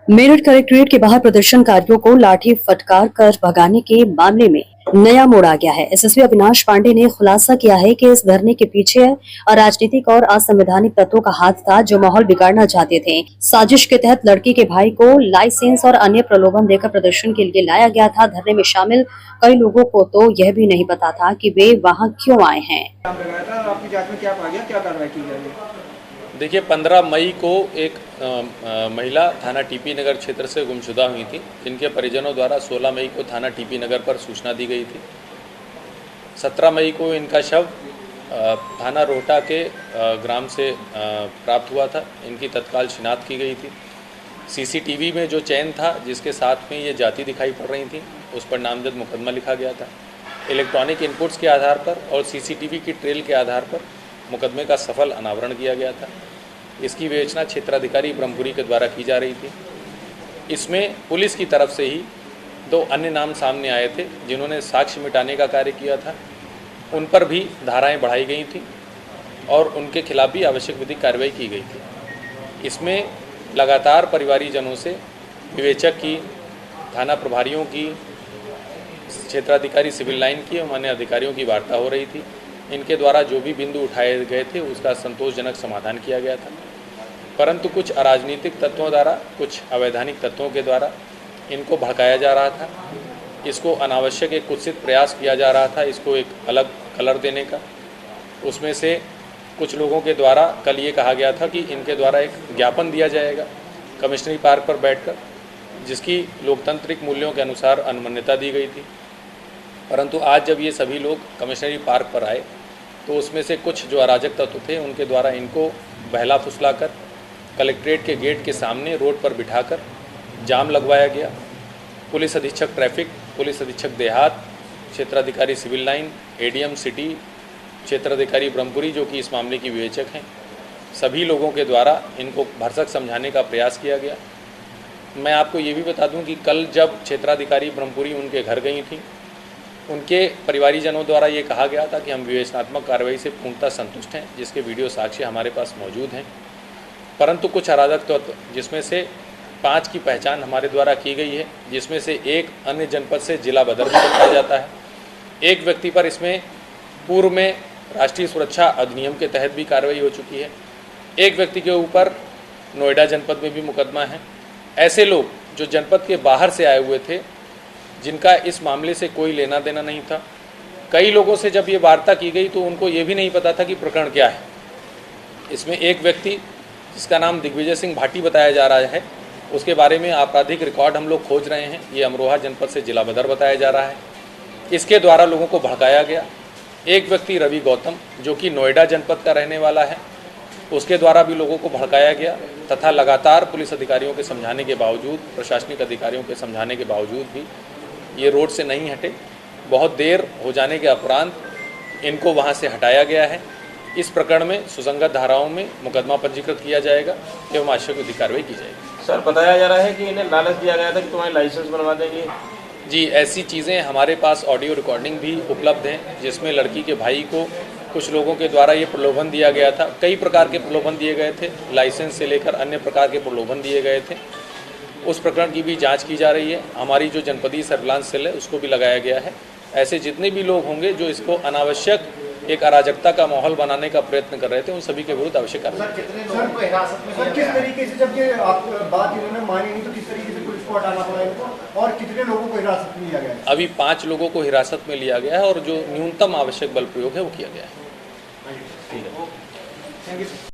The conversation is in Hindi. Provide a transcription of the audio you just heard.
मेरठ कलेक्ट्रेट के बाहर प्रदर्शनकारियों को लाठी फटकार कर भगाने के मामले में नया मोड़ आ गया है। एसएसपी अविनाश पांडे ने खुलासा किया है कि इस धरने के पीछे अराजनीतिक और असंवैधानिक तत्वों का हाथ था, जो माहौल बिगाड़ना चाहते थे। साजिश के तहत लड़की के भाई को लाइसेंस और अन्य प्रलोभन देकर प्रदर्शन के लिए लाया गया था। धरने में शामिल कई लोगों को तो यह भी नहीं पता था कि वे वहाँ क्यों आए हैं। आपकी जांच में क्या पाया गया, क्या कार्रवाई की जाएगी? देखिए, 15 मई को एक महिला थाना टीपी नगर क्षेत्र से गुमशुदा हुई थी, जिनके परिजनों द्वारा 16 मई को थाना टीपी नगर पर सूचना दी गई थी। 17 मई को इनका शव थाना रोहटा के ग्राम से प्राप्त हुआ था। इनकी तत्काल शिनाख्त की गई थी। सीसीटीवी में जो चैन था जिसके साथ में ये जाति दिखाई पड़ रही थी, उस पर नामजद मुकदमा लिखा गया था। इलेक्ट्रॉनिक इनपुट्स के आधार पर और सीसीटीवी की ट्रेल के आधार पर मुकदमे का सफल अनावरण किया गया था। इसकी विवेचना क्षेत्राधिकारी ब्रह्मपुरी के द्वारा की जा रही थी। इसमें पुलिस की तरफ से ही 2 अन्य नाम सामने आए थे, जिन्होंने साक्ष्य मिटाने का कार्य किया था। उन पर भी धाराएं बढ़ाई गई थी और उनके खिलाफ भी आवश्यक विधिक कार्रवाई की गई थी। इसमें लगातार परिवारीजनों से विवेचक की, थाना प्रभारियों की, क्षेत्राधिकारी सिविल लाइन की और अन्य अधिकारियों की वार्ता हो रही थी। इनके द्वारा जो भी बिंदु उठाए गए थे उसका संतोषजनक समाधान किया गया था, परंतु कुछ अराजनीतिक तत्वों द्वारा, कुछ अवैधानिक तत्वों के द्वारा इनको भड़काया जा रहा था। इसको अनावश्यक एक कुत्सित प्रयास किया जा रहा था, इसको एक अलग कलर देने का। उसमें से कुछ लोगों के द्वारा कल ये कहा गया था कि इनके द्वारा एक ज्ञापन दिया जाएगा कमिश्नरी पार्क पर बैठकर, जिसकी लोकतांत्रिक मूल्यों के अनुसार अनुमान्यता दी गई थी। परंतु आज जब ये सभी लोग कमिश्नरी पार्क पर आए तो उसमें से कुछ जो अराजक तत्व थे उनके द्वारा इनको बहला फुसलाकर कलेक्ट्रेट के गेट के सामने रोड पर बिठाकर जाम लगवाया गया। पुलिस अधीक्षक ट्रैफिक, पुलिस अधीक्षक देहात, क्षेत्राधिकारी सिविल लाइन, एडीएम सिटी, क्षेत्राधिकारी ब्रह्मपुरी जो कि इस मामले की विवेचक हैं, सभी लोगों के द्वारा इनको भरसक समझाने का प्रयास किया गया। मैं आपको ये भी बता दूं कि कल जब क्षेत्राधिकारी ब्रह्मपुरी उनके घर गई थी, उनके परिवारीजनों द्वारा ये कहा गया था कि हम विवेचनात्मक कार्रवाई से पूर्णतः संतुष्ट हैं, जिसके वीडियो साक्ष्य हमारे पास मौजूद हैं। परंतु कुछ अराजक तत्व, जिसमें से 5 की पहचान हमारे द्वारा की गई है, जिसमें से एक अन्य जनपद से जिला बदर भी बताया जाता है। एक व्यक्ति पर इसमें पूर्व में राष्ट्रीय सुरक्षा अधिनियम के तहत भी कार्रवाई हो चुकी है। एक व्यक्ति के ऊपर नोएडा जनपद में भी मुकदमा है। ऐसे लोग जो जनपद के बाहर से आए हुए थे, जिनका इस मामले से कोई लेना देना नहीं था। कई लोगों से जब ये वार्ता की गई तो उनको ये भी नहीं पता था कि प्रकरण क्या है। इसमें एक व्यक्ति जिसका नाम दिग्विजय सिंह भाटी बताया जा रहा है, उसके बारे में आपराधिक रिकॉर्ड हम लोग खोज रहे हैं। ये अमरोहा जनपद से जिला बदर बताया जा रहा है। इसके द्वारा लोगों को भड़काया गया। एक व्यक्ति रवि गौतम जो कि नोएडा जनपद का रहने वाला है, उसके द्वारा भी लोगों को भड़काया गया तथा लगातार पुलिस अधिकारियों के समझाने के बावजूद, प्रशासनिक अधिकारियों के समझाने के बावजूद भी ये रोड से नहीं हटे। बहुत देर हो जाने के उपरांत इनको वहाँ से हटाया गया है। इस प्रकरण में सुसंगत धाराओं में मुकदमा पंजीकृत किया जाएगा एवं आवश्यक विधिक कार्रवाई की जाएगी। सर, बताया जा रहा है कि इन्हें लालच दिया गया था कि तुम्हारे लाइसेंस बनवा देंगे। जी, ऐसी चीज़ें हमारे पास ऑडियो रिकॉर्डिंग भी उपलब्ध हैं, जिसमें लड़की के भाई को कुछ लोगों के द्वारा ये प्रलोभन दिया गया था। कई प्रकार के प्रलोभन दिए गए थे, लाइसेंस से लेकर अन्य प्रकार के प्रलोभन दिए गए थे। उस प्रकरण की भी जांच की जा रही है। हमारी जो जनपदीय सर्विलांस सेल है उसको भी लगाया गया है। ऐसे जितने भी लोग होंगे जो इसको अनावश्यक एक अराजकता का माहौल बनाने का प्रयत्न कर रहे थे, उन सभी के विरुद्ध आवश्यक कार्रवाई। किस तरीके से, जब ये आप बात इन्होंने मानी नहीं, तो किस तरीके से पुलिस को हटाना पड़ा इनको, और कितने लोगों को हिरासत में लिया गया है? अभी 5 लोगों को हिरासत में लिया गया है और जो न्यूनतम आवश्यक बल प्रयोग है वो किया गया है। ठीक है, थैंक यू।